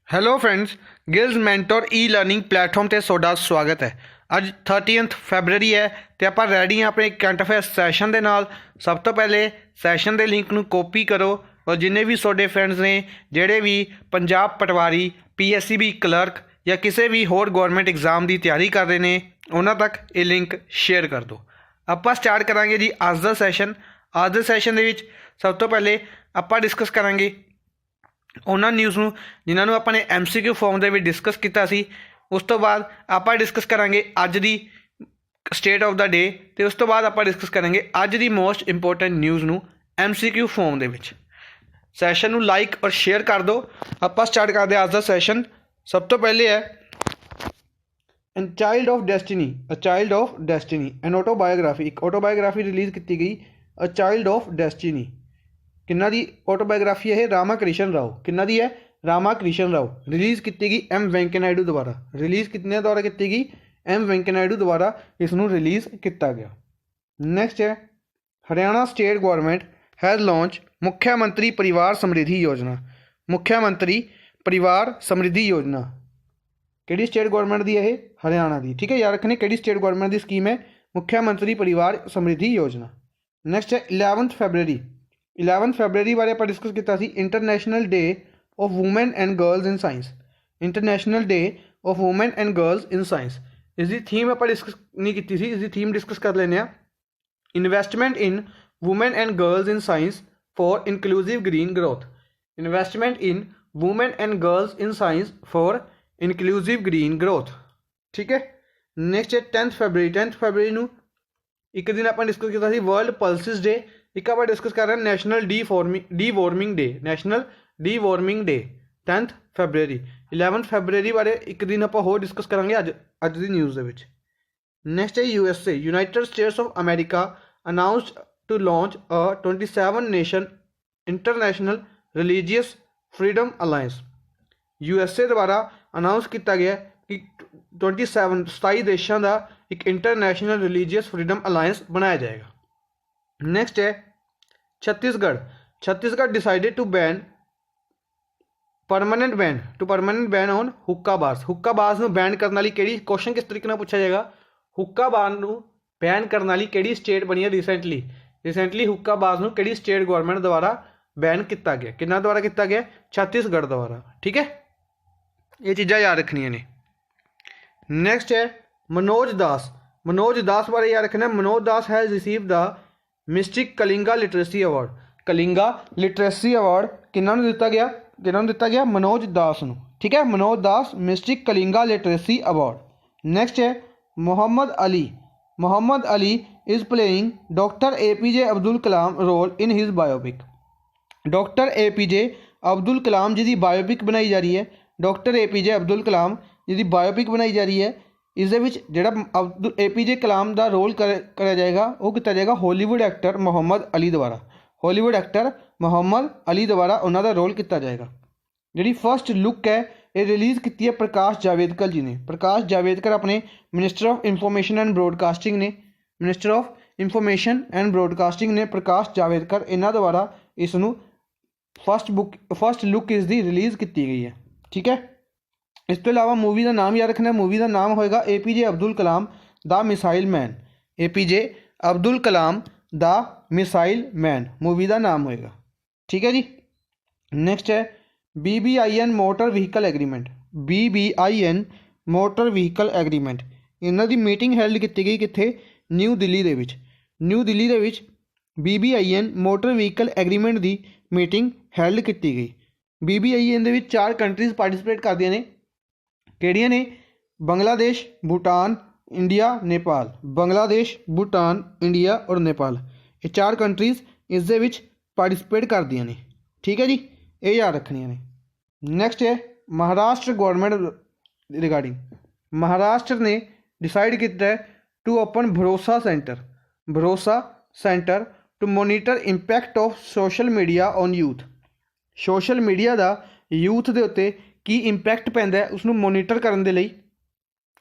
Hello friends, ਗਿਲਜ਼ mentor ਈ learning platform ਤੇ ਤੁਹਾਡਾ ਸਵਾਗਤ ਹੈ। ਅੱਜ 30th ਫੈਬਰਰੀ ਹੈ ਤੇ ਆਪਾਂ ਰੈਡੀ ਹਾਂ ਆਪਣੇ ਕਰੰਟ ਅਫੇਅਰ ਸੈਸ਼ਨ ਦੇ ਨਾਲ। ਸਭ ਤੋਂ ਪਹਿਲੇ ਸੈਸ਼ਨ ਦੇ ਲਿੰਕ ਨੂੰ ਕਾਪੀ ਕਰੋ ਔਰ ਜਿੰਨੇ ਵੀ ਤੁਹਾਡੇ ਫਰੈਂਡਸ ਨੇ ਜਿਹੜੇ ਵੀ ਪੰਜਾਬ ਪਟਵਾਰੀ, PSCB ਕਲਰਕ ਜਾਂ ਕਿਸੇ ਵੀ ਹੋਰ ਗਵਰਨਮੈਂਟ ਐਗਜ਼ਾਮ ਦੀ ਤਿਆਰੀ ਕਰ ਰਹੇ ਨੇ ਉਹਨਾਂ ਤੱਕ ਇਹ ਲਿੰਕ ਸ਼ੇਅਰ ਕਰ ਦਿਓ। ਆਪਾਂ ਸਟਾਰਟ ਕਰਾਂਗੇ ਜੀ ਅੱਜ ਦਾ ਸੈਸ਼ਨ। ਅੱਜ ਦੇ ਸੈਸ਼ਨ ਦੇ ਵਿੱਚ ਸਭ ਤੋਂ ਪਹਿਲੇ ਆਪਾਂ ਡਿਸਕਸ ਕਰਾਂਗੇ ਉਹਨਾਂ ਨਿਊਜ਼ ਨੂੰ ਜਿਨ੍ਹਾਂ ਨੂੰ ਆਪਾਂ ਨੇ MCQ ਫਾਰਮ ਦੇ ਵਿੱਚ ਡਿਸਕਸ ਕੀਤਾ ਸੀ। ਉਸ ਤੋਂ ਬਾਅਦ ਆਪਾਂ ਡਿਸਕਸ ਕਰਾਂਗੇ ਅੱਜ ਦੀ ਸਟੇਟ ਆਫ ਦਾ ਡੇ ਅਤੇ ਉਸ ਤੋਂ ਬਾਅਦ ਆਪਾਂ ਡਿਸਕਸ ਕਰਾਂਗੇ ਅੱਜ ਦੀ ਮੋਸਟ ਇੰਪੋਰਟੈਂਟ ਨਿਊਜ਼ ਨੂੰ MCQ ਫਾਰਮ ਦੇ ਵਿੱਚ। ਸੈਸ਼ਨ ਨੂੰ ਲਾਈਕ ਔਰ ਸ਼ੇਅਰ ਕਰ ਦਿਓ। ਆਪਾਂ ਸਟਾਰਟ ਕਰਦੇ ਹਾਂ ਅੱਜ ਦਾ ਸੈਸ਼ਨ। ਸਭ ਤੋਂ ਪਹਿਲੇ ਹੈ child of destiny, child of destiny N autobiography. ਇੱਕ ਆਟੋਬਾਇਓਗ੍ਰਾਫੀ ਰਿਲੀਜ਼ ਕੀਤੀ ਗਈ, ਚਾਈਲਡ ਆਫ ਡੈਸਟੀਨੀ। ਕਿੰਨਾ ਦੀ ਆਟੋਬਾਇਓਗ੍ਰਾਫੀ ਇਹ? ਰਾਮਾ ਕ੍ਰਿਸ਼ਨ ਰਾਓ। ਕਿੰਨਾ ਦੀ ਹੈ? ਰਾਮਾ ਕ੍ਰਿਸ਼ਨ ਰਾਓ। ਰਿਲੀਜ਼ ਕੀਤੀ ਗਈ M ਵੈਂਕਈਆ ਨਾਇਡੂ ਦੁਆਰਾ। ਰਿਲੀਜ਼ ਕਿਤਨੇ ਦੁਆਰਾ ਕੀਤੀ ਗਈ? M ਵੈਂਕਈਆ ਨਾਇਡੂ ਦੁਆਰਾ ਇਸ ਨੂੰ ਰਿਲੀਜ਼ ਕੀਤਾ ਗਿਆ। ਨੈਕਸਟ ਹੈ Haryana state government has launch Mukhya Mantri Parivar ਸਮਰਿੱਧੀ ਯੋਜਨਾ। ਮੁੱਖਿਆ ਮੰਤਰੀ ਪਰਿਵਾਰ ਸਮਰਿੱਧੀ ਯੋਜਨਾ ਕਿਹੜੀ ਸਟੇਟ ਗੌਰਮੈਂਟ ਦੀ ਹੈ ਇਹ? ਹਰਿਆਣਾ ਦੀ। ਠੀਕ ਹੈ, ਯਾਦ ਰੱਖਣੀ ਕਿਹੜੀ ਸਟੇਟ ਗੌਰਮੈਂਟ ਦੀ ਸਕੀਮ ਹੈ? ਮੁੱਖਿਆ ਮੰਤਰੀ ਪਰਿਵਾਰ ਸਮਰਿੱਧੀ ਯੋਜਨਾ। ਨੈਕਸਟ ਹੈ 11th ਫੈਬਰਰੀ। 11th ਫੈਬਰਰੀ ਬਾਰੇ ਆਪਾਂ ਡਿਸਕਸ ਕੀਤਾ ਸੀ international day of women and girls in science. International day of women and girls in science. ਇਸ ਦੀ ਥੀਮ ਆਪਾਂ ਡਿਸਕਸ ਨਹੀਂ ਕੀਤੀ ਸੀ, ਇਸ ਦੀ ਥੀਮ ਡਿਸਕਸ ਕਰ ਲੈਂਦੇ ਹਾਂ। Investment in women and girls in science for inclusive green growth. Investment in women and girls in science for inclusive green growth. ਠੀਕ ਹੈ। ਨੈਕਸਟ ਹੈ 10th ਫੈਬਰਰੀ। 10th ਫੈਬਰਰੀ ਨੂੰ ਇੱਕ ਦਿਨ ਆਪਾਂ ਡਿਸਕਸ ਕੀਤਾ ਸੀ ਵਰਲਡ ਪਲਸਿਸ ਡੇ। ਇੱਕ ਆਪਾਂ ਡਿਸਕਸ ਕਰ ਰਹੇ ਹਾਂ ਨੈਸ਼ਨਲ ਡੀ ਵਾਰਮਿੰਗ ਡੇ। ਨੈਸ਼ਨਲ ਡੀ ਵਾਰਮਿੰਗ ਡੇ 10th ਫੈਬਰਰੀ। 11th ਫੈਬਰਰੀ ਬਾਰੇ ਇੱਕ ਦਿਨ ਆਪਾਂ ਹੋਰ ਡਿਸਕਸ ਕਰਾਂਗੇ ਅੱਜ ਦੀ ਨਿਊਜ਼ ਦੇ ਵਿੱਚ। ਨੈਕਸਟ ਹੈ USA। United States of America announced to launch a 27 nation international religious freedom alliance. USA ਦੁਆਰਾ ਅਨਾਊਂਸ ਕੀਤਾ ਗਿਆ ਕਿ 27 ਦੇਸ਼ਾਂ ਦਾ ਇੱਕ ਇੰਟਰਨੈਸ਼ਨਲ ਰਿਲੀਜੀਅਸ ਫਰੀडम ਅਲਾਇੰਸ ਬਣਾਇਆ ਜਾਏਗਾ। ਨੈਕਸਟ ਹੈ Chhattisgarh. Chhattisgarh decided to ban permanent ban on hookah bars. Hookah bars ਨੂੰ ਬੈਨ ਕਰਨ ਵਾਲੀ ਕਿਹੜੀ, ਕੁਐਸਚਨ ਕਿਸ ਤਰੀਕੇ ਨਾਲ ਪੁੱਛਿਆ ਜਾਏਗਾ? ਹੁੱਕਾ ਬਾਰ ਨੂੰ ਬੈਨ ਕਰਨ ਵਾਲੀ ਕਿਹੜੀ ਸਟੇਟ ਬਣੀ ਹੈ ਰੀਸੈਂਟਲੀ ਹੁੱਕਾ ਬਾਰਸ ਨੂੰ ਕਿਹੜੀ ਸਟੇਟ ਗੌਰਮੈਂਟ ਦੁਆਰਾ ਬੈਨ ਕੀਤਾ ਗਿਆ? ਕਿਹਨਾਂ ਦੁਆਰਾ ਕੀਤਾ ਗਿਆ? ਛੱਤੀਸਗੜ੍ਹ ਦੁਆਰਾ। ਠੀਕ ਹੈ, ਇਹ ਚੀਜ਼ਾਂ ਯਾਦ ਰੱਖਣੀਆਂ ਨੇ। ਨੈਕਸਟ ਹੈ ਮਨੋਜ ਦਾਸ। ਮਨੋਜ ਦਾਸ ਬਾਰੇ ਯਾਦ ਰੱਖਣਾ। Manoj Das has receive the mystic Kalinga literacy award. Kalinga literacy award ਕਿਹਨਾਂ ਨੂੰ ਦਿੱਤਾ ਗਿਆ? ਮਨੋਜ ਦਾਸ ਨੂੰ। ਠੀਕ ਹੈ, Manoj Das mystic Kalinga literacy award. Next ਹੈ Muhammad Ali. Muhammad Ali is playing doctor APJ Abdul Kalam role in his biopic. Doctor APJ Abdul Kalam ਜਿਹਦੀ ਬਾਇਓਪਿਕ ਬਣਾਈ ਜਾ ਰਹੀ ਹੈ, ਡਾਕਟਰ APJ ਅਬਦੁਲ ਕਲਾਮ ਜਿਹਦੀ ਬਾਇਓਪਿਕ ਬਣਾਈ ਜਾ ਰਹੀ ਹੈ, ਇਸ ਦੇ ਵਿੱਚ ਜਿਹੜਾ APJ ਕਲਾਮ ਦਾ ਰੋਲ ਕਰਿਆ ਜਾਏਗਾ ਉਹ ਕੀਤਾ ਜਾਏਗਾ ਹਾਲੀਵੁੱਡ ਐਕਟਰ ਮੁਹੰਮਦ ਅਲੀ ਦੁਆਰਾ। ਹਾਲੀਵੁੱਡ ਐਕਟਰ ਮੁਹੰਮਦ ਅਲੀ ਦੁਆਰਾ ਉਹਨਾਂ ਦਾ ਰੋਲ ਕੀਤਾ ਜਾਏਗਾ। ਜਿਹੜੀ ਫਸਟ ਲੁੱਕ ਹੈ ਇਹ ਰਿਲੀਜ਼ ਕੀਤੀ ਹੈ ਪ੍ਰਕਾਸ਼ ਜਾਵੇਦਕਰ ਜੀ ਨੇ। ਪ੍ਰਕਾਸ਼ ਜਾਵੇਦਕਰ ਆਪਣੇ minister of information and broadcasting ਨੇ। Minister of information and broadcasting ਨੇ ਪ੍ਰਕਾਸ਼ ਜਾਵੇਦਕਰ ਇਹਨਾਂ ਦੁਆਰਾ ਇਸ ਨੂੰ ਫਸਟ ਲੁੱਕ ਇਸ ਦੀ ਰਿਲੀਜ਼ ਕੀਤੀ ਗਈ ਹੈ। ਠੀਕ ਹੈ। ਇਸ ਤੋਂ ਇਲਾਵਾ ਮੂਵੀ ਦਾ ਨਾਮ ਯਾਦ ਰੱਖਣਾ। ਮੂਵੀ ਦਾ ਨਾਮ ਹੋਏਗਾ APJ ਅਬਦੁਲ ਕਲਾਮ ਦਾ ਮਿਸਾਈਲ ਮੈਨ। APJ ਅਬਦੁਲ ਕਲਾਮ ਦਾ ਮਿਸਾਈਲ ਮੈਨ ਮੂਵੀ ਦਾ ਨਾਮ ਹੋਏਗਾ। ਠੀਕ ਹੈ ਜੀ। ਨੈਕਸਟ ਹੈ BBIN motor vehicle agreement. BBIN motor vehicle agreement ਇਹਨਾਂ ਦੀ ਮੀਟਿੰਗ ਹੈਲਡ ਕੀਤੀ ਗਈ ਕਿੱਥੇ? ਨਿਊ ਦਿੱਲੀ ਦੇ ਵਿੱਚ। ਨਿਊ ਦਿੱਲੀ ਦੇ ਵਿੱਚ BBIN ਮੋਟਰ ਵਹੀਕਲ ਐਗਰੀਮੈਂਟ ਦੀ ਮੀਟਿੰਗ ਹੈਲਡ ਕੀਤੀ ਗਈ। BBIN ਦੇ ਵਿੱਚ 4 ਕੰਟਰੀਜ਼ ਪਾਰਟੀਸਪੇਟ ਕਰਦੀਆਂ ਨੇ। ਕਿਹੜੀਆਂ ਨੇ? ਬੰਗਲਾਦੇਸ਼, ਭੂਟਾਨ, ਇੰਡੀਆ, ਨੇਪਾਲ। ਬੰਗਲਾਦੇਸ਼, ਭੂਟਾਨ, ਇੰਡੀਆ ਔਰ ਨੇਪਾਲ, ਇਹ 4 ਕੰਟਰੀਜ਼ ਇਸ ਦੇ ਵਿੱਚ ਪਾਰਟੀਸਪੇਟ ਕਰਦੀਆਂ ਨੇ। ਠੀਕ ਹੈ ਜੀ, ਇਹ ਯਾਦ ਰੱਖਣੀਆਂ ਨੇ। ਨੈਕਸਟ ਹੈ ਮਹਾਰਾਸ਼ਟਰ ਗੌਰਮੈਂਟ ਰਿਗਾਰਡਿੰਗ। ਮਹਾਰਾਸ਼ਟਰ ਨੇ ਡਿਸਾਈਡ ਕੀਤਾ ਹੈ to open Bharosa centre to monitor impact of social media on youth. Social media ਦਾ ਯੂਥ ਦੇ ਉੱਤੇ ਕੀ ਇੰਪੈਕਟ ਪੈਂਦਾ ਹੈ ਉਸਨੂੰ ਮੋਨੀਟਰ ਕਰਨ ਦੇ ਲਈ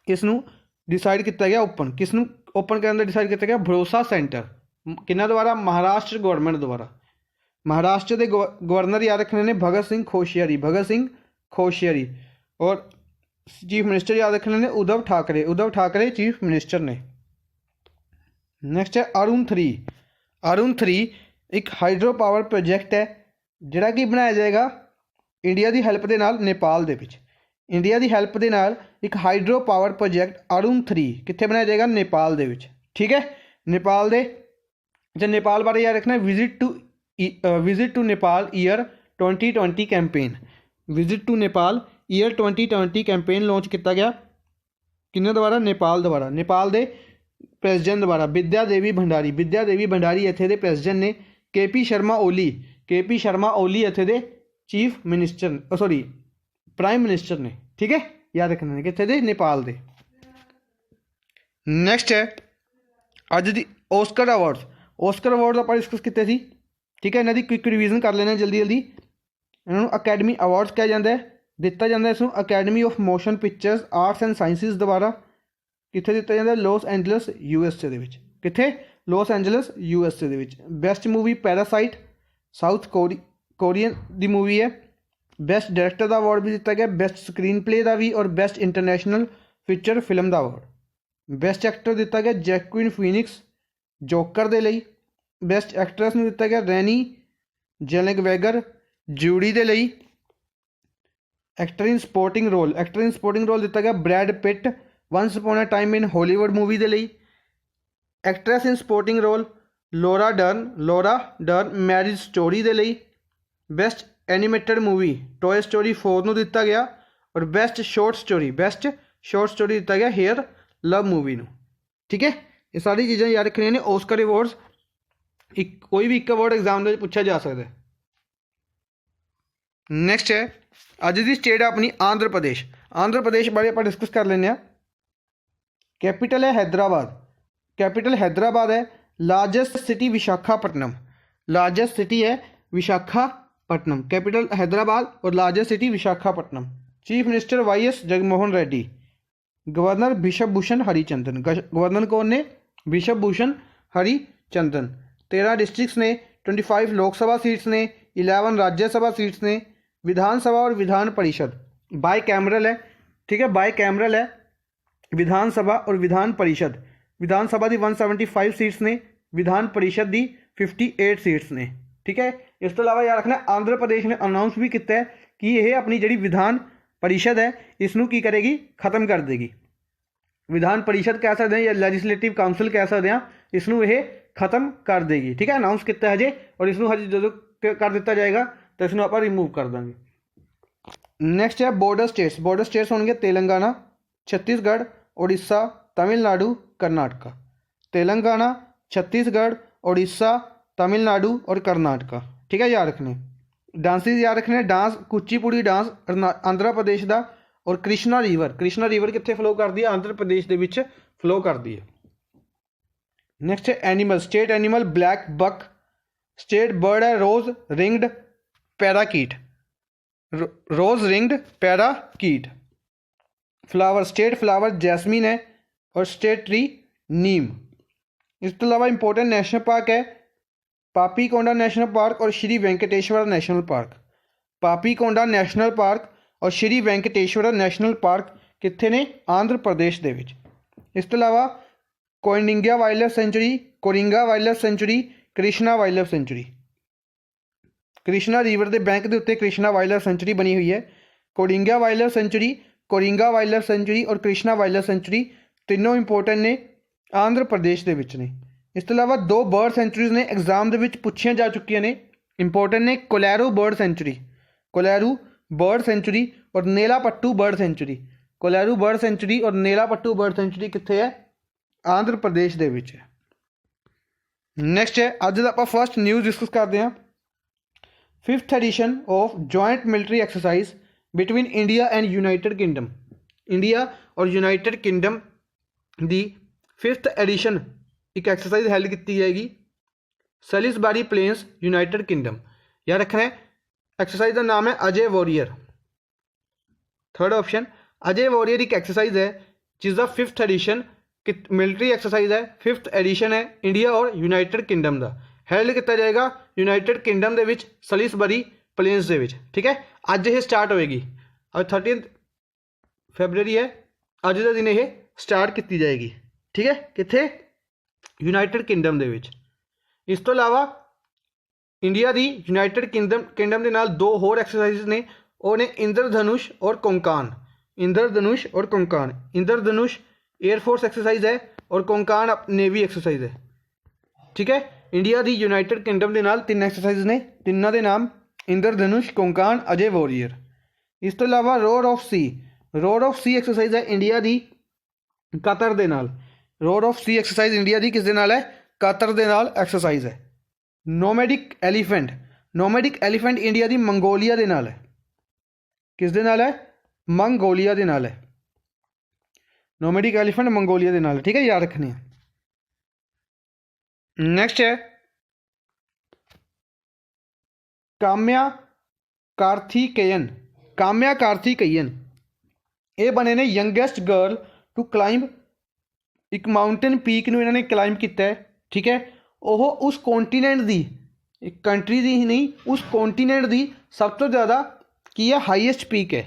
ਇਸ ਨੂੰ ਡਿਸਾਈਡ ਕੀਤਾ ਗਿਆ ਓਪਨ। ਕਿਸ ਨੂੰ ਓਪਨ ਕਰਨ ਦਾ ਡਿਸਾਈਡ ਕੀਤਾ ਗਿਆ? ਭਰੋਸਾ ਸੈਂਟਰ। ਕਿਹਨਾਂ ਦੁਆਰਾ? ਮਹਾਰਾਸ਼ਟਰ ਗੌਰਮੈਂਟ ਦੁਆਰਾ। ਮਹਾਰਾਸ਼ਟਰ ਦੇ ਗਵਰਨਰ ਯਾਦ ਰੱਖਣੇ ਨੇ ਭਗਤ ਸਿੰਘ ਕੋਸ਼ਿਆਰੀ। ਭਗਤ ਸਿੰਘ कोश्यारी। और चीफ मिनिस्टर याद रखने ने उद्धव ठाकरे चीफ मिनिस्टर ने। नैक्सट है अरुण 3। अरुण 3 एक हाइड्रो पावर प्रोजैक्ट है जिहड़ा कि बनाया जाएगा इंडिया की हैल्प के नाल नेपाल दे विच। इंडिया की हैल्प के नाल एक हाइड्रो पावर प्रोजैक्ट अरुण 3 कित्थे बनाया जाएगा? नेपाल दे विच। ठीक है, नेपाल दे जो नेपाल बारे याद रखना visit to Nepal year 2020 campaign. Visit to Nepal year 2020 campaign launch किया गया किन्ने द्वारा? नेपाल द्वारा। नेपाल दे प्रेसिडेंट द्वारा विद्या देवी भंडारी इत्थे दे प्रेसिडेंट ने। केपी शर्मा ओली इत्थे दे chief minister sorry prime minister ने। ठीक है, याद रखना है कित्थे दे? नेपाल दे। नैक्सट है अज दी ऑस्कर अवार्ड आप डिस्कस किए थे। ठीक है, इन्हों की क्विक रिविजन कर लेना जल्दी। इन्होंने अकैडमी अवार्ड्स कहा जाता है, दिता जाता है इसमें academy of motion pictures arts and sciences द्वारा। कित्थे दिता जाता है? लॉस एंजलस USA दे विच। कित्थे? लॉस एंजलस USA दे विच। Best movie Parasite South Korean दी मूवी है। बेस्ट डायरैक्टर का अवार्ड भी दिता गया, बेस्ट स्क्रीन प्ले का भी और बेस्ट इंटरनेशनल फीचर फिल्म का अवार्ड। बेस्ट एक्टर दिता गया जैक्विन फीनिक्स जोकर दे लई। बेस्ट एक्ट्रेस में दिता गया रैनी जेलेगवेगर जूडी दे लई। एक्टर इन सपोर्टिंग रोल दिता गया Brad Pitt Once Upon a Time in Hollywood movie दे लई। Actress in supporting role Laura Dern Marriage Story दे लई। Best animated movie Toy Story 4 नूं दिता गया और बेस्ट शॉर्ट स्टोरी दिता गया हेयर लव मूवी नूं। ठीक है, ये सारी चीज़ें याद रखनियां ने। ऑस्कर अवार्ड्स कोई भी एक अवार्ड एग्जाम में पूछा जा सकता है। नैक्सट है अज की स्टेट अपनी आंध्र प्रदेश बारे आप डिस्कस कर लें। कैपिटल है हैदराबाद है। Largest city Visakhapatnam capital Hyderabad और largest city Visakhapatnam. Chief minister YS Jaganmohan Reddy. Governor Biswa Bhushan Harichandan. Governor कौन ने? बिशप भूषण हरिचंदन। 13 डिस्ट्रिक्ट्स ने, 25 लोकसभा सीट्स ने, 11 राज्यसभा सीट्स ने। विधानसभा और विधान परिषद बाई कैमरल है। ठीक है, बाई कैमरल है विधानसभा और विधान परिषद। विधानसभा की 175 सीट्स ने, विधान परिषद की 58 सीट्स ने। ठीक है, इस तो अलावा याद रखना आंध्र प्रदेश ने अनाउंस भी किया है कि यह अपनी जी विधान परिषद है इसनों की करेगी? खत्म कर देगी। विधान परिषद कह सकते हैं या लैजिस्लेटिव काउंसिल कह सकते हैं, इसनों यह खत्म कर देगी। ठीक है, अनाउंस किया हजे और इसनों हजे जो कर दिता जाएगा तो इसनों आप रिमूव कर देंगे। नैक्सट है बॉर्डर स्टेट्स होंगे तेलंगाना, छत्तीसगढ़, उड़ीसा, तमिलनाडु, कर्नाटका। तेलंगाना, छत्तीसगढ़, उड़ीसा, तमिलनाडु और कर्नाटका। ठीक है, याद रखने। डांसेस याद रखने। डांस कुचिपुड़ी डांस आंध्र प्रदेश का और कृष्णा रिवर कित्थे फ्लो करती है? आंध्र प्रदेश के विच फ्लो करती है। नैक्सट है animal. State animal black buck. State bird है rose ringed parakeet. Flower state flower jasmine है और स्टेट ट्री नीम। इस तो अलावा इंपॉर्टेंट नेशनल पार्क है पापीकोंडा नेशनल पार्क और Sri Venkateswara national park. Papikonda national park और श्री वेंकटेश्वर नेशनल पार्क कित्थे ने? आंध्र प्रदेश दे विच। इस तो अलावा Koundinya wildlife sanctuary, Krishna wildlife sanctuary. Krishna river के बैंक के उत्ते कृष्णा वाइल्ड लाइफ सेंचुरी बनी हुई है। कोडिंगा वाइल्ड लाइफ सेंचुरी और कृष्णा वाइल्ड लाइफ सेंचुरी तीनों इंपोर्टेंट ने, आंध्र प्रदेश के विच ने। इस तो अलावा 2 बर्ड सेंचुरीज ने एग्जाम के पूछिया जा चुकी ने, इंपोर्टेंट ने। कोलैरू बर्ड सेंचुरी और Nelapattu bird sanctuary. Kolleru bird sanctuary और नेलापट्टू बर्ड सेंचुरी कित्थे है? आंध्र प्रदेश के विच है। नैक्सट है अज आप फर्स्ट न्यूज़ डिस्कस करते हैं। 5th edition of joint military exercise between India and United Kingdom. India और यूनाइटेड किंगडम की 5th एडिशन एक एक्सरसाइज हैल्ड की जाएगी सैलिसबरी प्लेन्स यूनाइटेड किंगडम। याद रखना है एक्सरसाइज का नाम है Ajay warrior. Third option Ajay warrior एक एक्सरसाइज है जिसका 5th एडिशन मिलिट्री एक्सरसाइज है, 5th एडिशन है इंडिया और यूनाइटेड किंगडम का। हैल्ड किया जाएगा यूनाइटेड किंगडम के विच सैलिसबरी प्लेन्स के विच। ठीक है, अज ये स्टार्ट होएगी और 30 फरवरी है अज का दिन ये स्टार्ट की जाएगी। ठीक है, कित्थे? यूनाइटेड किंगडम दे विच। इस तो इलावा इंडिया की यूनाइटेड किंगडम के नाल दो होर एक्सरसाइज ने, वो ने इंद्रधनुष और कोंकान। इंद्रधनुष और कोंकान, इंद्रधनुष एयरफोर्स एक्सरसाइज है और कोंकान नेवी एक्सरसाइज है। ठीक है, इंडिया की यूनाइटेड किंगडम के नाल 3 एक्सरसाइज ने, तिन्हों के नाम इंद्रधनुष, कोंकान, अजय वॉरियर। इस तो इलावा road of sea, road of sea exercise है इंडिया की कतर दे नाल। Road of sea exercise India की किस दे नाल है? कतर दे नाल एक्सरसाइज है। Nomadic elephant, nomadic elephant India की मंगोलिया दे नाल है। किस दे नाल है? मंगोलिया दे नाल है। नोमैडिक एलीफेंट मंगोलिया दे नाल है। ठीक है, याद रखने। नेक्स्ट है काम्या कार्थिकेयन। काम्या कार्थिकेयन ये बने ने यंगेस्ट गर्ल टू क्लाइंब एक माउंटेन पीक नूं इन्होंने क्लाइंब किया है। ठीक है, वह उस कॉन्टीनेंट की, एक कंट्री की ही नहीं, उस कॉन्टीनेंट की सब तो ज़्यादा की है हाईएस्ट पीक है,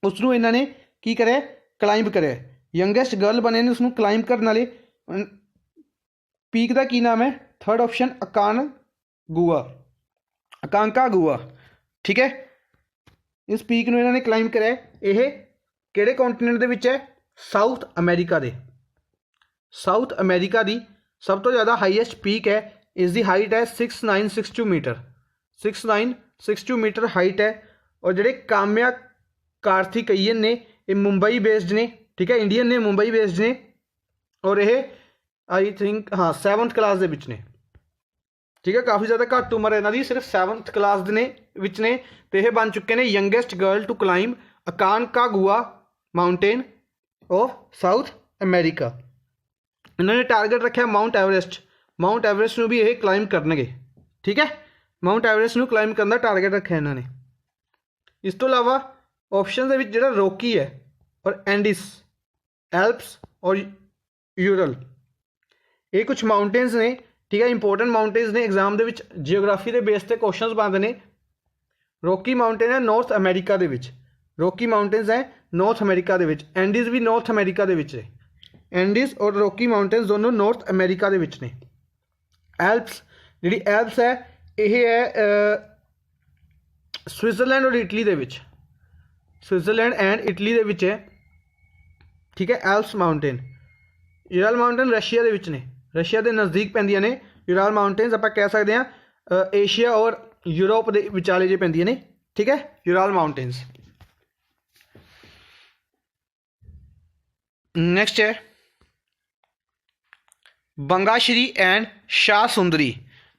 उसनों इन्होंने की करे? क्लाइंब करे। यंगेस्ट गर्ल बने ने उसनों क्लाइंब करने वाले पीक का की नाम है? 3rd option अकानगुआ, अकांकागुआ। ठीक है, इस पीक नूं इन्होंने क्लाइंब करे। यह किहड़े कॉन्टीनेंट दे विच है? साउथ अमेरिका दे। साउथ अमेरिका की सब तो ज़्यादा हाईएस्ट पीक है, इसकी हाइट है 6962 मीटर, 6962 मीटर हाइट है। और ਜਿਹੜੇ काम्या कार्थिकेयन ने ये मुंबई बेस्ड ने। ठीक है, इंडियन ने, मुंबई बेस्ड ने, और ये आई थिंक हाँ 7th क्लास दे विच ने। ठीक है, काफ़ी ज़्यादा घੱਟ उम्र है इन्हों की, सिर्फ 7th क्लास ने विच ने, तो ये बन चुके हैं youngest girl to climb Aconcagua mountain of South America. इन्होंने टारगेट रखा माउंट एवरेस्ट, माउंट एवरेस्ट में भी ये क्लाइंब करनगे। ठीक है, माउंट एवरेस्ट में क्लाइंब करने का टारगेट रखा इन्होंने। इस तो इलावा ऑप्शन के जो रोकी है और एंडिस, एल्प्स और यूरल, ये कुछ माउंटेन्स ने। ठीक है, इंपोर्टेंट माउंटेन्स ने, एग्जाम के जियोग्राफी के बेस पर क्वेश्चन बनते हैं। रोकी माउंटेन है नॉर्थ अमेरिका के, रोकी माउंटेन्स है नॉर्थ अमेरिका के, एंडीज भी नॉर्थ अमेरिका के, एंडीज और रोकी माउंटेन्स दोनों नॉर्थ अमेरिका के ने। एल्प्स, जी एल्प्स है यह है स्विट्जरलैंड और इटली के, स्विट्जरलैंड एंड इटली के है। ठीक है, Alps mountain. Ural mountain Russia के ने, रशिया के नज़दीक पैंदियां ने यूरल माउंटेन्स, आप कह सकते हैं एशिया और यूरोप के विचाले जे पैंदियां ने। ठीक है, यूरल माउंटेन्स। नेक्स्ट है बंगाश्री and Shah Sundari.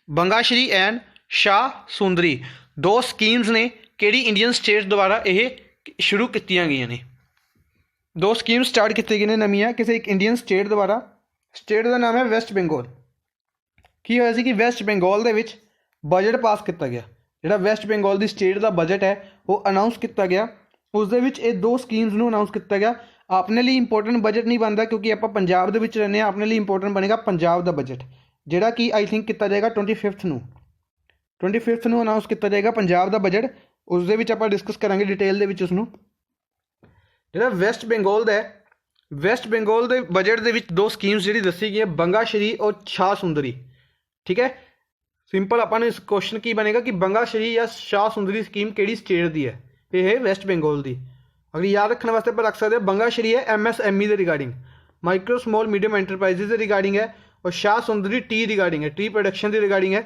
बंगाश्री and Shah सुंदरी दो स्कीम्स ने, किहड़ी इंडियन स्टेट द्वारा ये शुरू की गई ने। दो स्कीम स्टार्ट की गई ने नवीं, किसी एक इंडियन स्टेट द्वारा। स्टेट का नाम है वैस्ट बंगाल। की होया सी कि वैस्ट बंगाल दे विच बजट पास किया गया, जिहड़ा वैस्ट बंगाल की स्टेट का बजट है वो अनाउंस किया गया। उस दे विच ये दो स्कीम्स नूं अनाउंस किया गया। अपने लिए इंपोर्टेंट बजट नहीं बनता क्योंकि आप पंजाब दे विच रहने, अपने लिए इंपोर्टेंट बनेगा पंजाब का बजट, जिहड़ा कि आई थिंक किया जाएगा 25th नूं, 25th नूं अनाउंस किया जाएगा पंजाब का बजट। उस दे विच आपां डिस्कस करांगे डिटेल दे विच उसनूं। जिहड़ा वैस्ट बंगाल दा है, वैस्ट बंगाल के बजट के दो स्कीम्स जी दसी गई है, बंगाश्री और शाह सुंदरी। ठीक है, सिंपल अपन इस क्वेश्चन की बनेगा कि बंगाश्री या शाह सुंदरी स्कीम किहड़ी स्टेट की है? ये है वैस्ट बंगाल की। अगर याद रखने वास्ते आप रख सकते हैं, बंगाश्री है MSME के regarding, micro small medium enterprises के रिगार्डिंग है, और शाह सुंदरी टी रिगार्डिंग है, टी प्रोडक्शन की रिगार्डिंग है,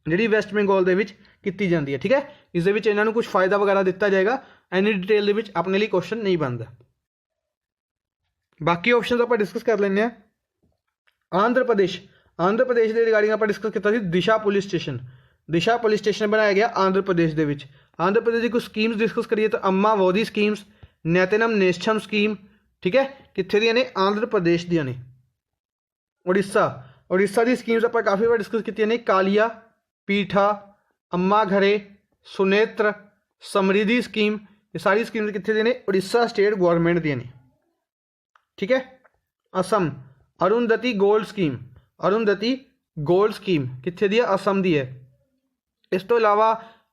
जी वैस्ट बंगाल के की जाती है। ठीक है, इस इन्होंने कुछ फायदा वगैरह दिता जाएगा, एनी डिटेल के अपने लिए क्वेश्चन नहीं बनता। बाकी ऑप्शन आप डिस्कस कर लें। आंध्र प्रदेश, आंध्र प्रदेश के रिगार्डिंग आप डिस्कस किया दिशा पुलिस स्टेशन, दिशा पुलिस स्टेशन बनाया गया आंध्र प्रदेश के। आंध्र प्रदेश की कुछ स्कीम्स डिस्कस करिए तो अम्मा वोदी स्कीम्स, नैतनम नेस्टम स्कीम। ठीक है, कित्थे दियां ने? आंध्र प्रदेश दियां ने। उड़ीसा, उड़ीसा की स्कीम्स आप काफ़ी बार डिस्कस की ने, कालिया, पीठा, अम्मा घरे, सुनेत्र, समृद्धि स्कीम। ये सारी स्कीम्स कित्थे दियां ने? उड़ीसा स्टेट गवर्नमेंट दियां ने। ठीक है, Assam Arundhati gold scheme, Arundhati gold scheme कित्थे दी है? असम दी है। इस तो इलावा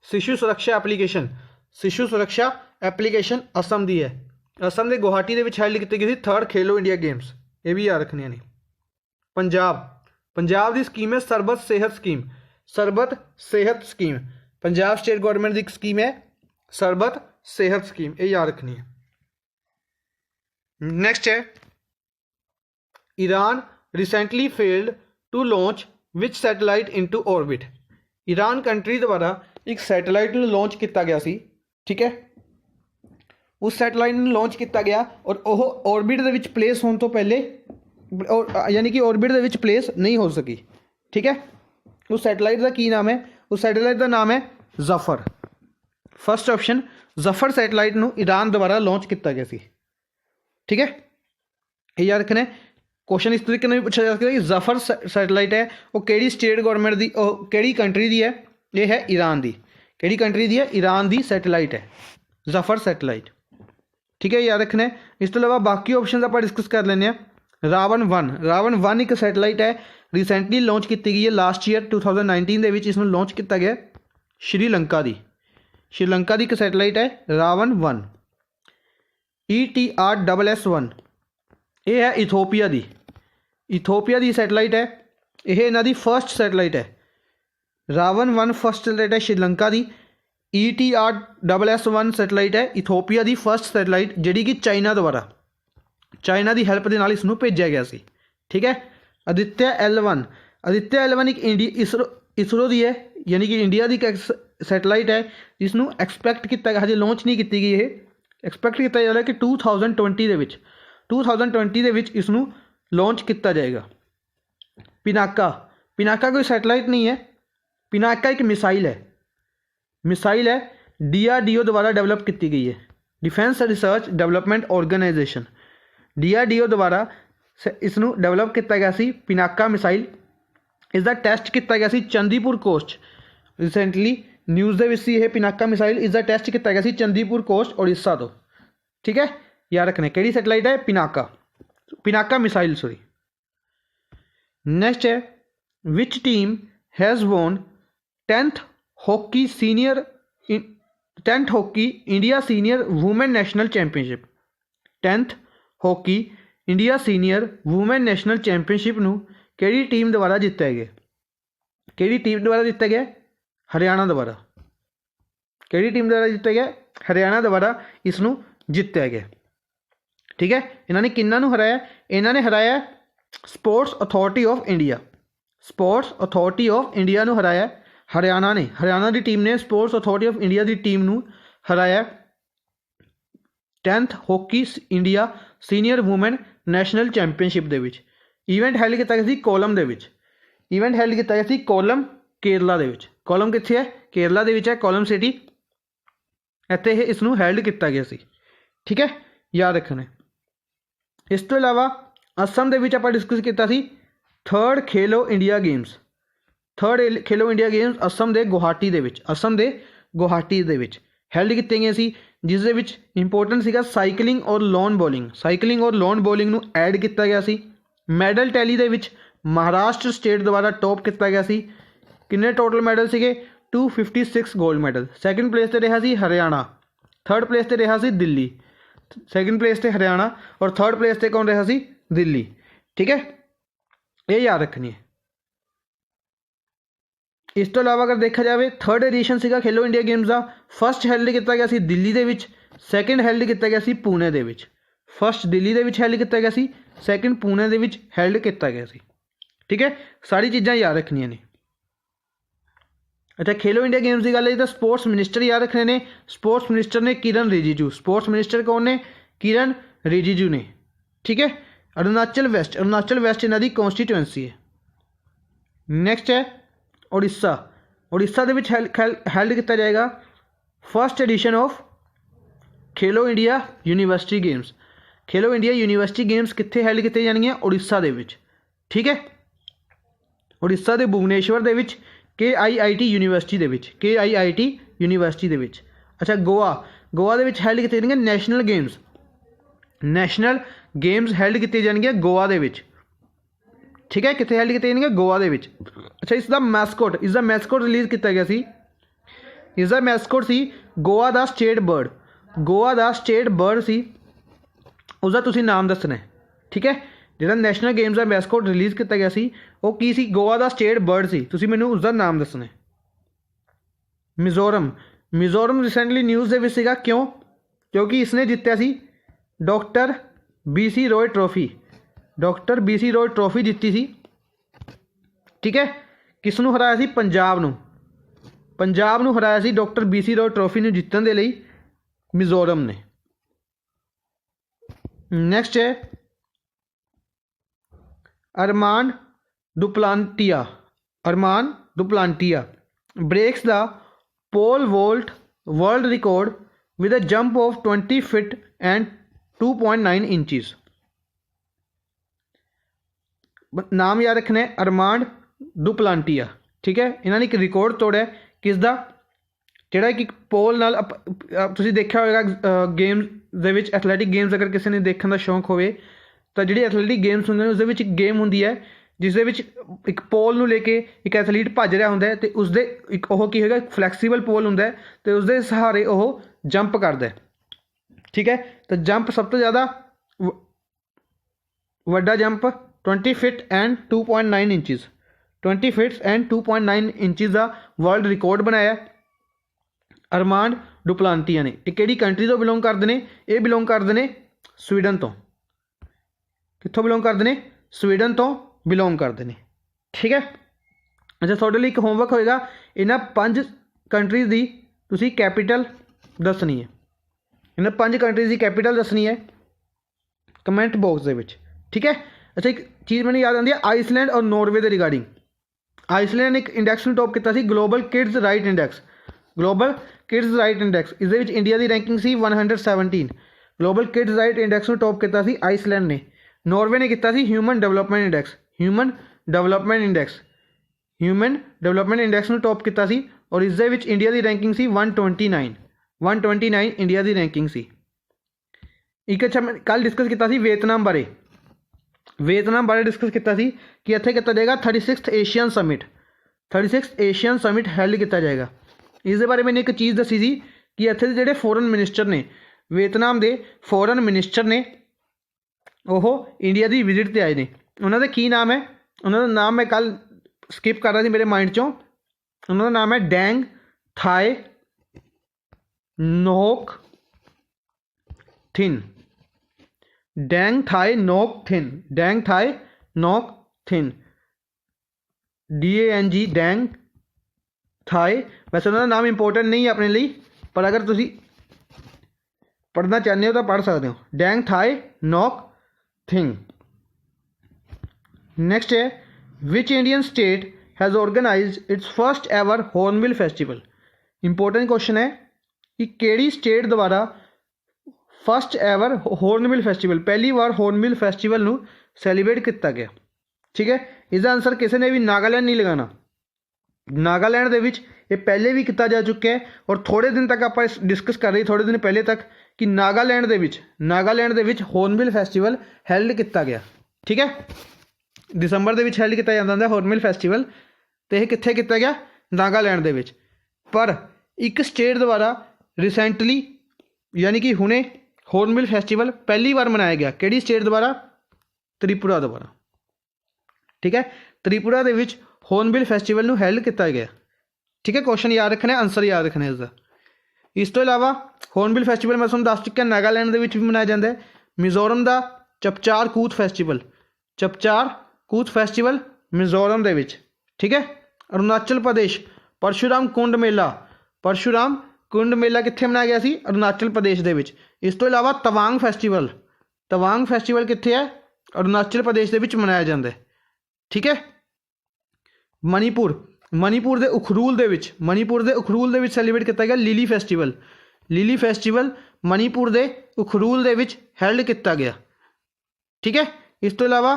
शिशु सुरक्षा एप्लीकेशन, शिशु सुरक्षा ਐਪਲੀਕੇਸ਼ਨ ਅਸਮ ਦੀ ਹੈ। ਅਸਮ ਦੇ ਗੁਹਾਟੀ ਦੇ ਵਿੱਚ ਹੈਲਡ ਕੀਤੀ ਗਈ ਸੀ 3rd ਖੇਲੋ ਇੰਡੀਆ ਗੇਮਸ, ਇਹ ਵੀ ਯਾਦ ਰੱਖਣੀਆਂ ਨੇ। ਪੰਜਾਬ ਦੀ ਸਕੀਮ ਹੈ ਸਰਬਤ ਸਿਹਤ ਸਕੀਮ। ਸਰਬਤ ਸਿਹਤ ਸਕੀਮ ਪੰਜਾਬ ਸਟੇਟ ਗਵਰਨਮੈਂਟ ਦੀ ਇੱਕ ਸਕੀਮ ਹੈ, ਸਰਬਤ ਸਿਹਤ ਸਕੀਮ, ਇਹ ਯਾਦ ਰੱਖਣੀ ਹੈ। ਨੈਕਸਟ ਹੈ Iran recently failed to launch which satellite into orbit. Iran country द्वारा एक सैटेलाइट लॉन्च किया गया सी, ठीक है, उस सैटेलाइट लॉन्च किया गया और वह ऑर्बिट दे विच प्लेस होने तो पहले यानी कि ऑर्बिट दे विच प्लेस नहीं हो सकी, ठीक है। उस सैटेलाइट का की नाम है? उस सैटेलाइट का नाम है Zafar. First option Zafar satellite नूं ईरान द्वारा लॉन्च किया गया सी, ठीक है, ये याद रखना है। क्वेश्चन इस तरीके भी पूछा जा सकता है कि जफर सैटेलाइट है वो केड़ी स्टेट गवर्नमेंट दी, केड़ी कंट्री दी है? ये है ईरान दी। केड़ी कंट्री दी है? ईरान दी सैटेलाइट है जफर सैटेलाइट, ठीक है, याद रखना है। इस तो इलावा बाकी ऑप्शन आप डिस्कस कर लें। रावण 1 एक सैटेलाइट है, रिसेंटली लॉन्च की गई है लास्ट ईयर 2019 के इसमें लॉन्च किया गया श्रीलंका की। श्रीलंका की एक सैटेलाइट है रावण 1। ETRSS1 ये है इथोपिया की। इथोपिया की सैटेलाइट है, यह इन्हों की फर्स्ट सैटेलाइट है। रावण 1 फर्स्ट सैटेलाइट है श्रीलंका की। ETRSS1 सैटेलाइट है इथोपिया की फर्स्ट सैटेलाइट, जी कि चाइना द्वारा, चाइना की हैल्प के नाल इसनूं भेजा गया सी, ठीक है। आदित्य L1 एक इसरो की है, यानी कि इंडिया की एक सैटेलाइट है जिसनूं एक्सपैक्ट किया गया, हजे लॉन्च नहीं की गई, ये एक्सपैक्ट किया जा रहा है कि 2020 इसनूं लॉन्च किया जाएगा। पिनाका कोई सैटेलाइट नहीं है, पिनाका एक मिसाइल है DRDO द्वारा डेवलप की गई है, defence research development organisation, DRDO द्वारा इसनूं डेवलप किया गया सी पिनाका मिसाइल। इसका टेस्ट किया गया सी चंदीपुर कोस्ट, रिसेंटली न्यूज़ दे विच यह पिनाका मिसाइल इसका टेस्ट किया गया सी चंदीपुर कोस्ट उड़ीसा तो, ठीक है, याद रखना केड़ी सैटेलाइट है? Pinaka missile, sorry. नेक्स्ट है which team has won 10th hockey India senior women national championship. 10th hockey India senior women national championship नूं केड़ी टीम द्वारा जितया गया? केड़ी टीम द्वारा जितया गया? हरियाणा द्वारा। केड़ी टीम द्वारा जितया गया? हरियाणा द्वारा इसनूं जितया गया, ठीक है। इन्होंने किन्ना नूं हराया? इन्होंने हराया sports authority of India. Sports authority of India नूं हराया हरियाणा ने। हरियाणा की टीम ने स्पोर्ट्स अथॉरिटी ऑफ इंडिया की टीम नूं हराया 10th hockey India senior women national championship दे विच। ईवेंट हैल्ड किया गया सी कोलम दे विच। ईवेंट हैल्ड किया गया सी कोलम, केरला दे विच। कोलम कित्थे है? केरला दे विच है, कोलम सिटी, इत्थे इसनूं हैल्ड किया गया सी, ठीक है, याद रखना। इस तो इलावा असम दे विच आपां डिस्कस किया सी 3rd खेलो इंडिया गेम्स। 3rd खेलो इंडिया गेम्स असम दे गुवाहाटी दे विच, असम दे गुवाहाटी दे विच हैल्ड किए गए सी, जिस दे विच इंपोर्टेंट सीगा साइकलिंग और लॉन बॉलिंग। साइकलिंग और लॉन बॉलिंग नूं ऐड किया गया सी। मैडल टैली दे विच महाराष्ट्र स्टेट द्वारा टॉप किया गया सी। किन्ने टोटल मैडल सीगे? 256 गोल्ड मैडल। सैकेंड प्लेस ते रहा सी हरियाणा, 3rd प्लेस ते रहा सी दिल्ली। सैकेंड प्लेस ते हरियाणा और 3rd प्लेस ते कौन रहा सी? दिल्ली, ठीक है, ये याद रखनी है। इस तो इलावा अगर देखा जाए 3rd एडिशन सीगा खेलो इंडिया गेम्स का। फर्स्ट हैल्ड किया गया सी दिल्ली दे विच, सैकेंड हैल्ड किया गया सी पुणे दे विच। फर्स्ट दिल्ली दे विच हैल्ड किया गया सी, सैकेंड पुणे दे विच हैल्ड किया गया सी, ठीक है, सारी चीज़ां याद रखनियां ने। अच्छा, खेलो इंडिया गेम्स की गल है तो स्पोर्ट्स मिनिस्टर याद रखने ने। स्पोर्ट्स मिनिस्टर ने किरण रिजिजू। स्पोर्ट्स मिनिस्टर कौन ने? किरण रिजिजू ने, ठीक है। अरुणाचल वेस्ट इन्हां दी कॉन्स्टिट्यूएंसी है। नैक्सट है उड़ीसा। उड़ीसा दे विच हैल्ड किया जाएगा first edition of Khelo India university games. Khelo India university games कित्थे हैल्ड किए जाएंगे? उड़ीसा दे विच, ठीक है, उड़ीसा के भुवनेश्वर दे विच KIIT यूनीवर्सिटी दे विच, KIIT यूनीवर्सिटी दे विच। अच्छा, गोवा दे विच हैल्ड किए जाएंगे national games. National games held किए जाएंगे गोवा दे विच, ठीक है, कितने हैल्ड किए जाएंगे? गोवा दे विच। अच्छा, इसका मैस्कोट रिलीज़ किया गया सी। इसका मैस्कोट सी गोवा दा स्टेट बर्ड। गोवा का स्टेट बर्ड सी उसका तुसीं नाम दसना है। ठीक है, जिहड़ा नैशनल गेम्स का मैस्कोट रिलीज़ किया गया सी वो की सी, गोवा का स्टेट बर्ड सी, तुसीं मैनूं उसका नाम दसना है। मिजोरम, मिजोरम रिसेंटली न्यूज़ दे विच सीगा, क्यों? क्योंकि इसने जित्तिया सी doctor BC Roy trophy, doctor BC Roy trophy जित्ती सी। ठीक है, किसनूं हराया सी? पंजाब नूं, पंजाब नूं हराया सी डॉक्टर BC रॉय ट्रॉफी नूं जितण दे लई मिजोरम ने। नैक्सट है Armand Duplantis, Armand Duplantis breaks the pole vault world record with a jump of 20 feet and 2.9 inches. नाम याद रखना है, अरमान डुप्लांटिया। ठीक है, इन्होंने एक रिकॉर्ड तोड़ा किसका, ਜਿਹੜਾ ਕਿ ਪੋਲ ਨਾਲ ਤੁਸੀਂ ਦੇਖਿਆ ਹੋਵੇਗਾ ਗੇਮਸ ਦੇ ਵਿੱਚ, ਐਥਲੈਟਿਕ ਗੇਮਸ ਅਗਰ ਕਿਸੇ ਨੇ ਦੇਖਣ ਦਾ ਸ਼ੌਂਕ ਹੋਵੇ ਤਾਂ ਜਿਹੜੀ ਐਥਲੈਟਿਕ ਗੇਮਸ ਹੁੰਦੇ ਨੇ ਉਸ ਦੇ ਵਿੱਚ ਇੱਕ ਗੇਮ ਹੁੰਦੀ ਹੈ ਜਿਸ ਦੇ ਵਿੱਚ ਇੱਕ ਪੋਲ ਨੂੰ ਲੈ ਕੇ ਇੱਕ ਐਥਲੀਟ ਭੱਜ ਰਿਹਾ ਹੁੰਦਾ ਹੈ ਅਤੇ ਉਸਦੇ ਇੱਕ ਉਹ ਕੀ ਹੋਏਗਾ, ਫਲੈਕਸੀਬਲ ਪੋਲ ਹੁੰਦਾ ਅਤੇ ਉਸਦੇ ਸਹਾਰੇ ਉਹ ਜੰਪ ਕਰਦਾ। ਠੀਕ ਹੈ, ਤਾਂ ਜੰਪ ਸਭ ਤੋਂ ਜ਼ਿਆਦਾ ਵੱਡਾ jump 20 feet and 2.9 inches, 20 feet and 2.9 inches ਦਾ ਵਰਲਡ ਰਿਕਾਰਡ ਬਣਾਇਆ अरमान डुप्लांटिया ने। ये किहड़ी कंट्री तो बिलोंग करते हैं? ये बिलोंग करते हैं स्वीडन तो। कित्थों बिलोंग करते हैं? स्वीडन तो बिलोंग करते हैं। ठीक है, अच्छा तुहाडे लई एक होमवर्क होएगा, इन्हां 5 कंट्रीज़ की तुसीं कैपीटल दसनी है, इन्हां 5 कंट्रीज़ की कैपीटल दसनी है कमेंट बॉक्स दे विच। ठीक है, अच्छा एक चीज़ मैंने याद आती है आइसलैंड और नॉर्वे के रिगार्डिंग। आइसलैंड ने एक इंडैक्स में टॉप किया global kids right index, global kids right index, इस इंडिया की रैंकिंग सी 117। ग्लोबल किड्स राइट इंडैक्स में टॉप किया आइसलैंड ने। नॉर्वे ने किया human development index, human development index, human development index में टॉप किया और इस इंडिया की रैंकिंग सी 129, 129 इंडिया की रैंकिंग सी। एक अच्छा मैं कल डिस्कस किया वियतनाम बारे, वियतनाम बारे डिस्कस किया कि इत्थे किया जाएगा 36th Asian summit, 36th Asian summit held किया जाएगा। इस बारे मैंने एक चीज़ दसी सी कि इत्थे दे जिहड़े फॉरन मिनिस्टर ने, वियतनाम के फॉरन मिनिस्टर ने वो इंडिया की विजिट पर आए हैं। उन्होंने की नाम है, उन्होंने नाम मैं कल स्किप कर रहा थी मेरे माइंड चों, उन्होंने नाम है डैंग थाए नोक थिन, डैंग थाए नोक थिन, डैंग थाए नोक थिन, DANG डैंग थाए। वैसे उन्होंने नाम इंपोर्टेंट नहीं है अपने लिए, पर अगर तुसी पढ़ना चाहते हो तो पढ़ सकते हो, डैंग थाए नोक थिंग। नेक्स्ट है which Indian state has organised its first ever hornbill festival. Important question है कि केड़ी स्टेट द्वारा फर्स्ट एवर हॉर्नबिल फेस्टिवल, पहली बार हॉर्नबिल फेस्टिवल नू सैलीब्रेट किया गया। ठीक है, इसका आंसर किसी ने भी नागालैंड नहीं लगाना। नागालैंड दे विच ये पहले भी किया जा चुका है और थोड़े दिन तक आप डिस्कस कर रहे थोड़े दिन पहले तक कि नागालैंड दे विच हॉर्नबिल फेस्टिवल हैल्ड किया गया। ठीक है, दिसंबर दे विच हैल्ड किया जाता है हॉर्नबिल फेस्टिवल, तो यह कित्थे किया गया? नागालैंड दे विच। पर एक स्टेट द्वारा रिसेंटली यानी कि हुणे हॉर्नबिल फेस्टिवल पहली बार मनाया गया, किहड़ी स्टेट द्वारा? त्रिपुरा द्वारा। ठीक है, त्रिपुरा दे विच हॉर्नबिल फेस्टिवल नू हैल्ड किया गया। ठीक है, क्वेश्चन याद रखना है, आंसर याद रखना है इसका। इस तो इलावा हॉर्नबिल फेस्टिवल मैं तुहानूं दस चुका नागालैंड दे विच भी मनाया जाता है। मिजोरम का चपचार कूथ फेस्टिवल, चपचार कूथ फेस्टिवल मिजोरम दे विच। ठीक है, अरुणाचल प्रदेश परशुराम कुंड मेला, परशुराम कुंड मेला कित्थे मनाया गया सी? अरुणाचल प्रदेश दे विच। इस तो इलावा तवांग फेस्टिवल, तवांग फेस्टिवल कित्थे है? अरुणाचल प्रदेश दे विच मनाया जाता है। ठीक है, मणिपुर, मणिपुर के उखरूल दे विच, मणिपुर के उखरूल दे विच सैलीब्रेट किया गया lily festival, lily festival Manipur के उखरूल दे विच हैल्ड किया गया। ठीक है, इस तो इलावा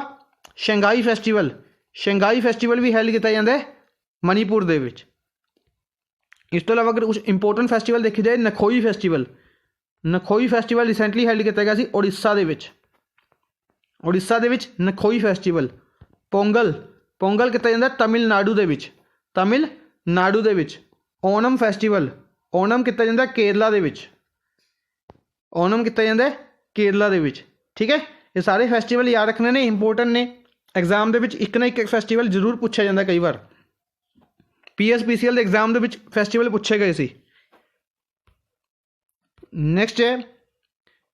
शंघाई फेस्टिवल, शंघाई फेस्टिवल भी हैल्ड किया जाता है मणिपुर दे विच। इस तो इलावा अगर कुछ इंपोर्टेंट फेस्टिवल देखी जाए, नखोई फेस्टिवल, नखोई फेस्टिवल रिसेंटली हैल्ड किया गया उड़ीसा दे विच, उड़ीसा दे विच नखोई फेस्टिवल। पोंगल, पोंगल किया जाता तमिलनाडु दे विच, तमिलनाडु दे विच। ओणम फेस्टिवल, ओणम किया जाता केरला दे विच। ओनम किया जाता है केरला दे विच। ठीक है, ये सारे फैसटीवल याद रखने ने, इंपोर्टेंट ने। एग्जाम दे विच एक ना एक फैसटीवल जरूर पूछा जाता कई बार। PSPCL के एग्जाम दे विच फैसटीवल पूछे गए सी। नेक्स्ट है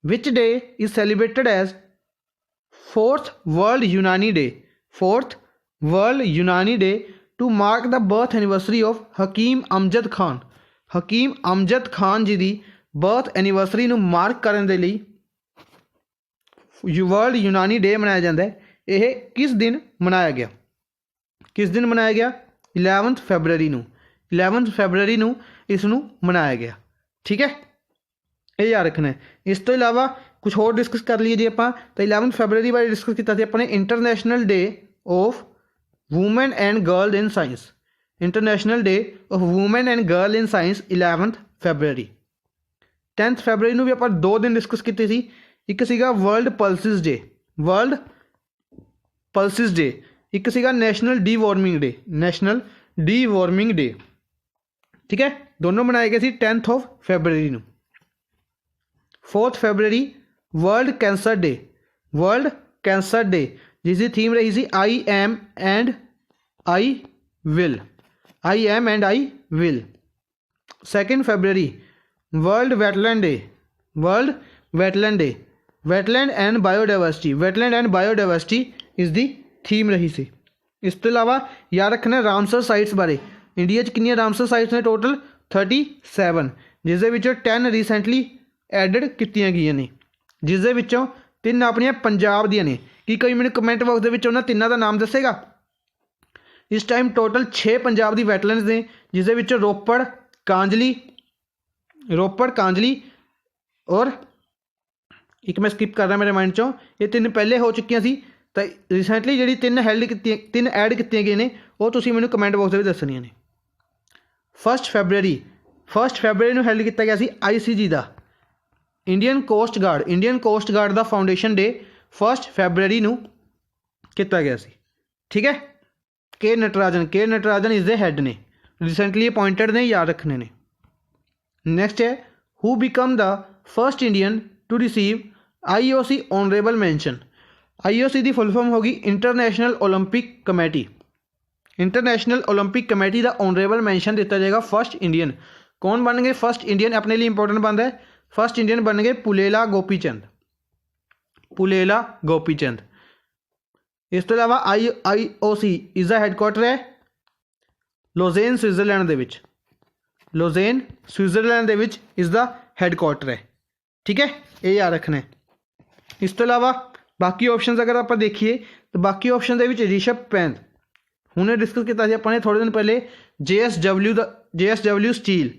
which day is celebrated as 4th world Unani day. 4th world Unani day to mark the birth anniversary of Hakim Amjad Khan. Hakim Amjad Khan ji की बर्थ एनिवर्सरी ਨੂੰ मार्क करने के लिए वर्ल्ड यूनानी डे मनाया जाता है। यह किस दिन मनाया गया? किस दिन मनाया गया? 11 फरवरी ਨੂੰ। 11 फरवरी ਨੂੰ इसनू मनाया गया। ठीक है, ये याद रखना है। इस तो इलावा कुछ होर डिस्कस कर लीए जी आप। तो 11 फरवरी बारे डिस्कस किया अपने international day of women and girl in science. International day of women and girl in science 11 फरवरी। 10 फरवरी ਨੂੰ भी आप 2 दिन डिस्कस किए सी। एक सीगा world pulses day. World pulses day. एक सीगा national D warming day. National D warming day. ठीक है, दोनों मनाए गए थे 10 फरवरी ਨੂੰ। 4 फरवरी world cancer day. World cancer day जिसकी थीम रही थी I am and I will. I am and I will. 2 फरवरी world wetland day. World wetland day. Wetland and biodiversity. Wetland and biodiversity इस दी थीम रही सी। इस तो इलावा याद रखना रामसर साइट्स बारे। इंडिया कितनी रामसर साइट्स ने? टोटल 37, जिसके 10 रिसेंटली एडिड कीतियां गई ने, जिसदे विचों 3 अपनियां पंजाब दियां ने। कि कोई मैंने कमेंट बॉक्स के विच उन्हां तिन्नां दा नाम दसेगा? इस टाइम टोटल 6 पंजाब दी वैटलैंड्स ने, जिसदे विचों रोपड़, कांजली और एक मैं स्किप कर रहा मेरे माइंड चों, ये 3 पहले हो चुकियां सी। तो रिसेंटली जी 3 हैल्ड की 3 ऐड की गई ने, वो तुसीं मैनूं कमेंट बॉक्स में दसनियां ने। 1 फरवरी नूं हैल्ड किया गया सी ICG का इंडियन कोस्ट गार्ड का फाउंडेशन डे 1 फरवरी नूं किया गया सी। ठीक है, K Natarajan is the head ने, रिसेंटली अपॉइंटेड ने, याद रखने ने। नेक्स्ट है who become the first Indian to receive IOC honourable mention. IOC की फुल फॉर्म होगी international Olympic committee. International Olympic committee का ऑनरेबल मैंशन दिता जाएगा फर्स्ट इंडियन। कौन बन गए फर्स्ट इंडियन? अपने लिए इंपॉर्टेंट बनता है। फर्स्ट इंडियन बन गए पुलेला गोपीचंद। इस तो इलावा IOC इस दा हैडक्वार्टर है लोजेन स्विट्जरलैंड दे विच। लोजेन स्विट्जरलैंड दे विच इस दा हैडक्वार्टर है। ठीक है, ये याद रखना है। इस तो इलावा बाकी ऑप्शन अगर आप देखिए तो बाकी ऑप्शन के ऋषभ पंत हमने डिस्कस किया अपने थोड़े दिन पहले। JSW steel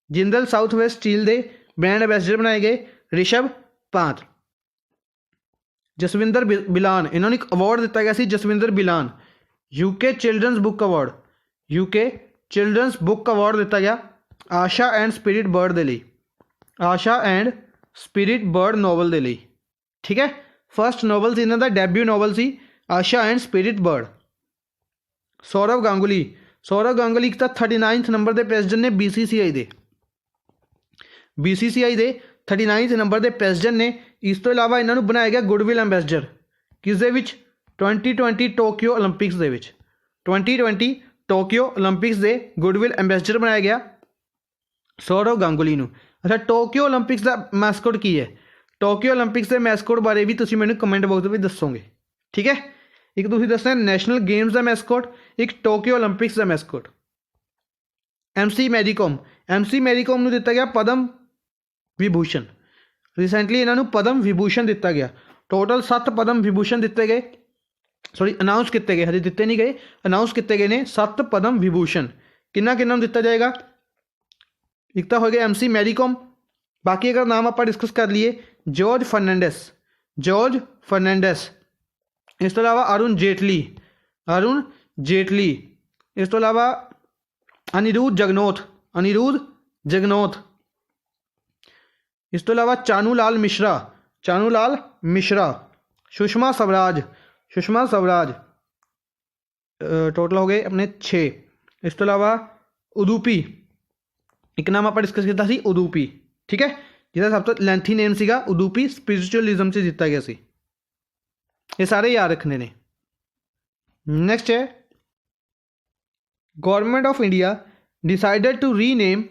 Jindal south west steel के ब्रांड एंबेसडर बनाए गए ऋषभ पंत। जसविंदर बिलान इन्होंने एक अवार्ड दिता गया सी Jasbinder Bilan. UK children's book award दिता गया आशा एंड स्पिरिट बर्ड के लिए। Asha and Spirit Bird novel के लिए। ठीक है, फर्स्ट नॉवल से इन्हों का डेब्यू नॉवल सी Asha and Spirit Bird. Sourav Ganguly एक 39 नंबर के प्रेसिडेंट ने BCCI के 39 नंबर के प्रेसिडेंट ने। इस तो इलावा इन्हों बनाया गया गुडविल एंबेसडर किस दे विच 2020 टोक्यो ओलंपिक्स दे विच। 2020 टोक्यो ओलंपिक्स के गुडविल एंबेसडर बनाया गया सौरव गांगुली नूं। अच्छा, टोक्यो ओलंपिक्स का मैस्कोट की है? टोक्यो ओलंपिक्स के मैस्कोट बारे भी तुसीं मैनूं कमेंट बॉक्स में दसोगे। ठीक है, एक तुसीं दसना नैशनल गेम्स का मैस्कोट, एक टोक्यो ओलंपिक्स का मैस्कोट। MC मैरीकॉम नूं दिता गया पद्म विभूषण। रिसेंटली इन्हों पद्म विभूषण दिता गया। टोटल 7 पद्म विभूषण दिते गए, अनाउंस किए गए, हजे दिते नहीं गए, अनाउंस किए गए ने 7 पद्म विभूषण। किन्ना दिता जाएगा? एक तो हो गया MC मैरीकॉम। बाकी अगर नाम आप डिस्कस कर लिए जॉर्ज फर्नांडिस। इस तो इलावा अरुण जेटली। इस तो इलावा अनिरुद्ध जगनौथ। इस तो इलावा चानूलाल मिश्रा। सुषमा स्वराज। टोटल हो गए अपने 6। इस तो इलावा उदुपी, एक नाम आप डिस्कस किया उदुपी। ठीक है, ਜਿਹਦਾ ਸਭ ਤੋਂ ਲੈਂਥੀ ਨੇਮ ਸੀਗਾ ਉਡੂਪੀ ਸਪਿਰਿਚੁਅਲਿਜ਼ਮ 'ਚ ਦਿੱਤਾ ਗਿਆ ਸੀ। ਇਹ ਸਾਰੇ ਯਾਦ ਰੱਖਣੇ ਨੇ। ਨੈਕਸਟ ਹੈ government of India decided to rename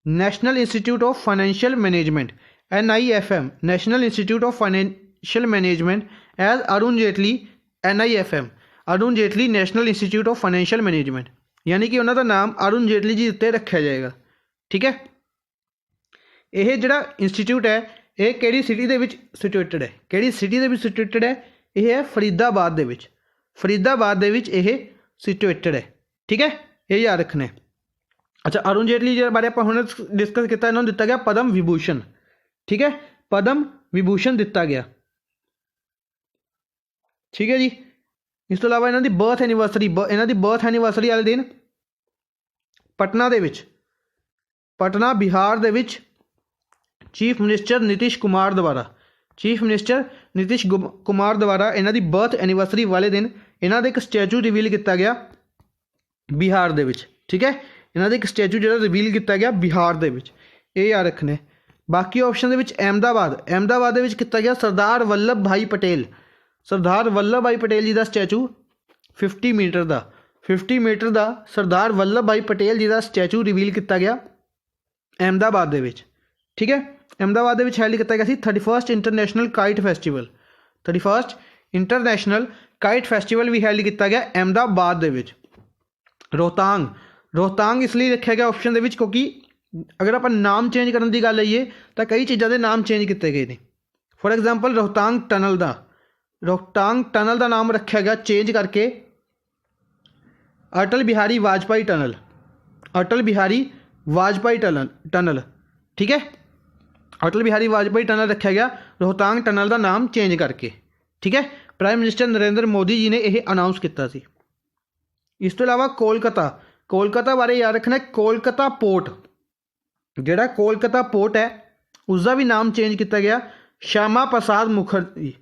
national institute of financial management NIFM national institute of financial management as Arun Jaitley NIFM Arun Jaitley national institute of financial management, यानी कि उन्होंने नाम अरुण जेटली जी उत्ते रखा जाएगा। ठीक है, यह जोड़ा इंस्टीट्यूट है ये किहड़ी सिटी दे विच सिचुएटेड है, किहड़ी सिटी दे विच सिचुएटेड है, यह है फरीदाबाद दे विच, फरीदाबाद दे विच यह सिचुएटेड है। ठीक है, ये याद रखना है। अच्छा, अरुण जेटली जी बारे आपण हुणे डिस्कस किया, इन्होंने दिता गया पद्म विभूषण। ठीक है, पद्म विभूषण दिता गया। ठीक है जी, इस तो इलावा इन्हों की बर्थ एनिवर्सरी, इन्हों की बर्थ एनिवर्सरी वाले दिन पटना दे विच, पटना बिहार दे विच चीफ मिनिस्टर नीतीश कुमार द्वारा, चीफ मिनिस्टर नीतीश कुमार द्वारा इन्हों की बर्थ एनिवर्सरी वाले दिन इन्हों का एक स्टैचू रिवील किया गया बिहार दे विच। ठीक है, इन्हों का एक स्टैचू जो रिवील किया गया बिहार दे विच, ये याद रखने। बाकी ऑप्शन दे विच अहमदाबाद, अहमदाबाद दे विच किया गया सरदार वल्लभ भाई पटेल, सरदार वल्लभ भाई पटेल जी का स्टैचू 50 मीटर का, 50 मीटर का सरदार वल्लभ भाई पटेल जी का स्टैचू रिवील किया गया अहमदाबाद दे विच। ठीक है, अहमदाबाद दे विच हैल्ड किया गया 31st international kite festival, 31st international kite festival भी हैल्ड किया गया अहमदाबाद दे विच। रोहतांग, रोहतांग इसलिए रखा गया ऑप्शन दे विच क्योंकि अगर आप नाम चेंज करने की गल आईए तो कई चीज़ों के नाम चेंज किए गए हैं। फॉर एग्जाम्पल रोहतांग टनल का, रोहतांग टनल का नाम रखा गया चेंज करके अटल बिहारी वाजपेयी टनल, अटल बिहारी वाजपेयी टनल। ठीक है, अटल बिहारी वाजपेयी टनल रखा गया रोहतांग टनल का नाम चेंज करके। ठीक है, प्राइम मिनिस्टर नरेंद्र मोदी जी ने यह अनाउंस किया सी। इस तो इलावा कोलकाता, कोलकाता बारे याद रखना, कोलकाता पोर्ट, जोड़ा कोलकाता पोर्ट है उसका भी नाम चेंज किया गया श्यामा प्रसाद मुखर्जी,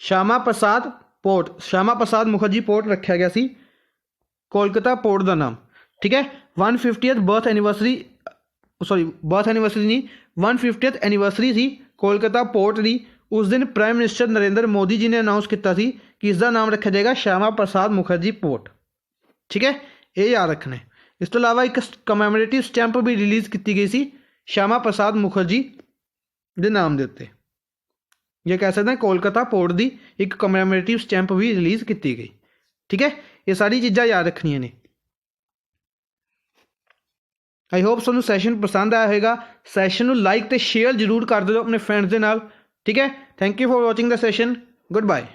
श्यामा प्रसाद पोर्ट, श्यामा प्रसाद मुखर्जी पोर्ट रखा गया सी कोलकाता पोर्ट का नाम। ठीक है, 150th birth anniversary, sorry birth anniversary नहीं, 150th एनिवर्सरी सी कोलकाता पोर्ट की। उस दिन प्राइम मिनिस्टर नरेंद्र मोदी जी ने अनाउंस किया सी कि इसका नाम रखा जाएगा श्यामा प्रसाद मुखर्जी पोर्ट। ठीक है, ये याद रखना है। इस तो इलावा एक कमैमोरेटिव स्टैंप भी रिलीज़ की गई सी श्यामा प्रसाद मुखर्जी के नाम के उत्ते, ये कह सकते हैं कोलकाता पोर्ट की एक कमैमोरेटिव स्टैंप भी रिलीज़ की गई। ठीक है, ये सारी चीज़ां याद रखनियां ने। आई होप तुहानूं सैशन पसंद आया होगा। सैशन नूं लाइक तो शेयर जरूर कर दो अपने फ्रेंड्स के नाल। ठीक है, thank you for watching the session, good bye.